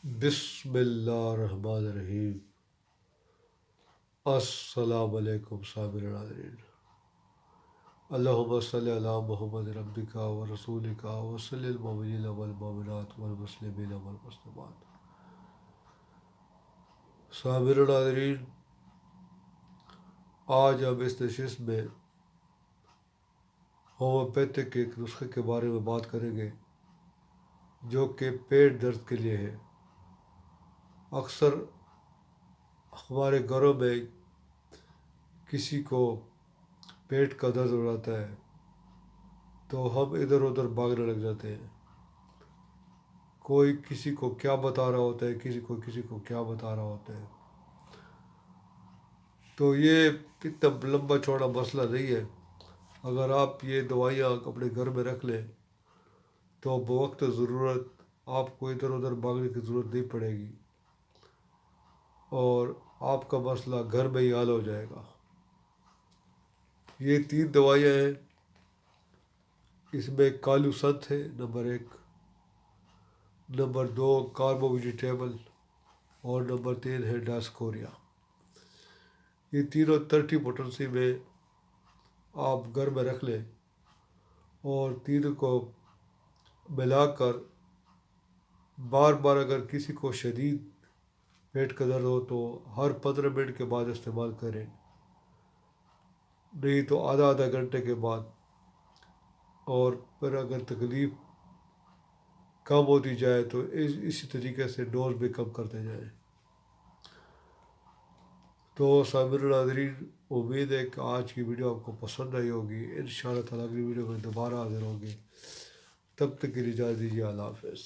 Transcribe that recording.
بسم اللہ الرحمن الرحیم۔ السلام علیکم سامعین ناظرین، اللہم صلی علی محمد ربک و رسولک و صلی المؤمنین والمؤمنات والمسلمین والمسلمات۔ سامعین ناظرین، آج ہم اس نشست میں ہومیوپیتھک کے ایک نسخے کے بارے میں بات کریں گے جو کہ پیٹ درد کے لیے ہے۔ اکثر ہمارے گھروں میں کسی کو پیٹ کا درد ہو جاتا ہے تو ہم ادھر ادھر بھاگنے لگ جاتے ہیں۔ کوئی کسی کو کیا بتا رہا ہوتا ہے، کسی کو کیا بتا رہا ہوتا ہے۔ تو یہ اتنا لمبا چوڑا مسئلہ نہیں ہے۔ اگر آپ یہ دوائیاں اپنے گھر میں رکھ لیں تو بوقت ضرورت آپ کو ادھر ادھر بھاگنے کی ضرورت نہیں پڑے گی اور آپ کا مسئلہ گھر میں ہی حل ہو جائے گا۔ یہ 3 دوائیاں ہیں۔ اس میں کالو سنت ہے نمبر 1، نمبر 2 کاربو ویجیٹیبل اور نمبر 3 ہے ڈاسکوریا۔ یہ تینوں 30 پوٹنسی میں آپ گھر میں رکھ لیں اور تینوں کو ملا کر بار بار اگر کسی کو شدید پیٹ کا درد ہو تو ہر 15 منٹ کے بعد استعمال کریں، نہیں تو آدھا گھنٹے کے بعد، اور پھر اگر تکلیف کم ہوتی جائے تو اسی طریقے سے ڈوز بھی کم کرتے جائیں۔ تو سامعین ناظرین، امید ہے کہ آج کی ویڈیو آپ کو پسند آئی ہوگی۔ انشاءاللہ تعالیٰ اگلی ویڈیو میں دوبارہ حاضر ہوں گے۔ تب تک کے لیے اجازت دیجیے۔ اللہ حافظ۔